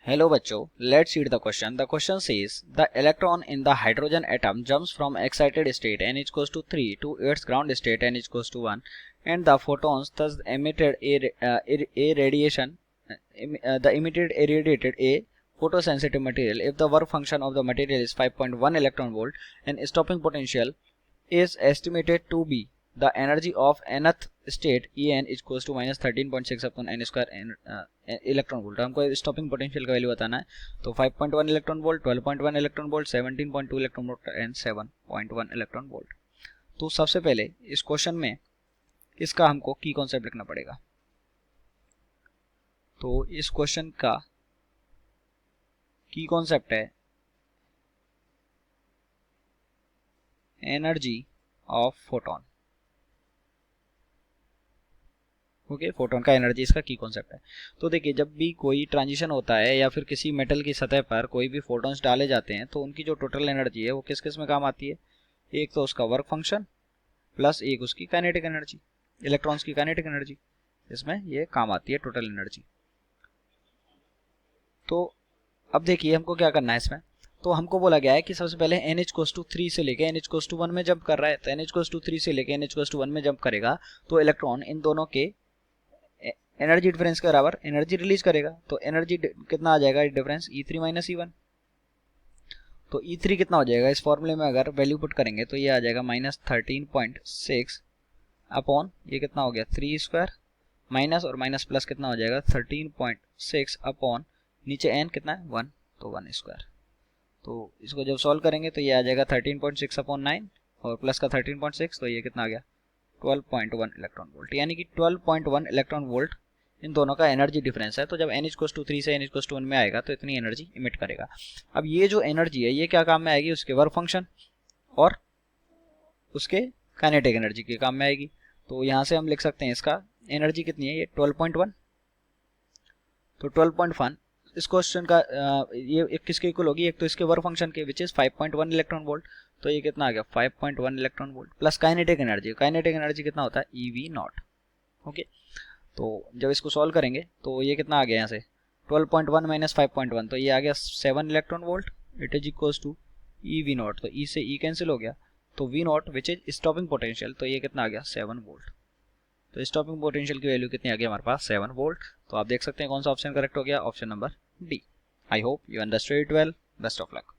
Hello बच्चों, let's read the question. The question says the electron in the hydrogen atom jumps from excited state n equals to 3 to its ground state n equals to 1, and the photons thus emitted a radiation the emitted irradiated a photosensitive material if the work function of the material is 5.1 electron volt and stopping potential is estimated to be the energy of nth state En equals to -13.6 upon n square electron volt. हमको stopping potential का value बताना है, तो 5.1 electron volt, 12.1 electron volt, 17.2 electron volt and 7.1 electron volt. तो सबसे पहले इस question में इसका हमको की कॉन्सेप्ट लिखना पड़ेगा। तो इस क्वेश्चन का की कॉन्सेप्ट है energy of photon. Okay, photon का एनर्जी इसका की कॉन्सेप्ट है। तो देखिए, जब भी कोई ट्रांजिशन होता है या फिर किसी मेटल की सतह पर कोई भी फोटोन्स डाले जाते हैं तो उनकी जो टोटल एनर्जी है वो किस किस में काम आती है। एक तो उसका वर्क फंक्शन प्लस एक उसकी काइनेटिक एनर्जी, इलेक्ट्रॉन्स की काइनेटिक एनर्जी, इसमें ये काम आती है टोटल एनर्जी। तो अब देखिए हमको क्या करना है इसमें। तो हमको बोला गया है कि सबसे पहले NH+3 से लेके NH+1 में जंप कर रहा है, तो NH+3 से लेके NH+1 में जंप करेगा तो इलेक्ट्रॉन इन दोनों के एनर्जी डिफरेंस के बराबर एनर्जी रिलीज करेगा। तो एनर्जी कितना आ जाएगा डिफरेंस, E3 माइनस E1। तो E3 कितना हो जाएगा, इस फॉर्मूले में अगर वैल्यू पुट करेंगे तो ये आ जाएगा -13.6 अपॉन ये कितना हो गया 3 स्क्वायर, माइनस और माइनस प्लस कितना हो जाएगा 13.6 अपॉन नीचे n कितना है 1, तो 1 स्क्वायर। तो इसको जब सॉल्व करेंगे तो ये आ जाएगा 13.6 अपॉन 9 और प्लस का 13.6, तो ये कितना आ गया 12.1 इलेक्ट्रॉन वोल्ट। यानी कि 12.1 इलेक्ट्रॉन वोल्ट इन दोनों का एनर्जी डिफरेंस है। तो जब NH+3 से NH+1 में आएगा तो इतनी एनर्जी इमिट करेगा। अब ये जो एनर्जी है ये क्या काम में आएगी, उसके वर्क फंक्शन और उसके काइनेटिक एनर्जी के काम में आएगी। तो यहाँ से हम लिख सकते हैं इसका एनर्जी कितनी है, ये 12.1। तो 12.1 इस क्वेश्चन का ये किसके इक्वल होगी, एक तो इसके वर्क फंक्शन के विच इज 5.1 इलेक्ट्रॉन वोल्ट, तो ये कितना आ गया 5.1 electron volt plus kinetic energy. Kinetic energy कितना होता है EV0। ओके, तो जब इसको सॉल्व करेंगे तो ये कितना आ गया यहाँ से 12.1 माइनस 5.1, तो ये आ गया 7 electron volt. It is equals to EV0, तो E से E कैंसिल हो गया, तो V0 which is stopping potential, तो ये कितना आ गया 7 वोल्ट। तो स्टॉपिंग पोटेंशियल की वैल्यू कितनी आ गई हमारे पास 7 वोल्ट। तो आप देख सकते हैं कौन सा ऑप्शन करेक्ट हो गया, option number D. I hope you understood it well. Best of luck.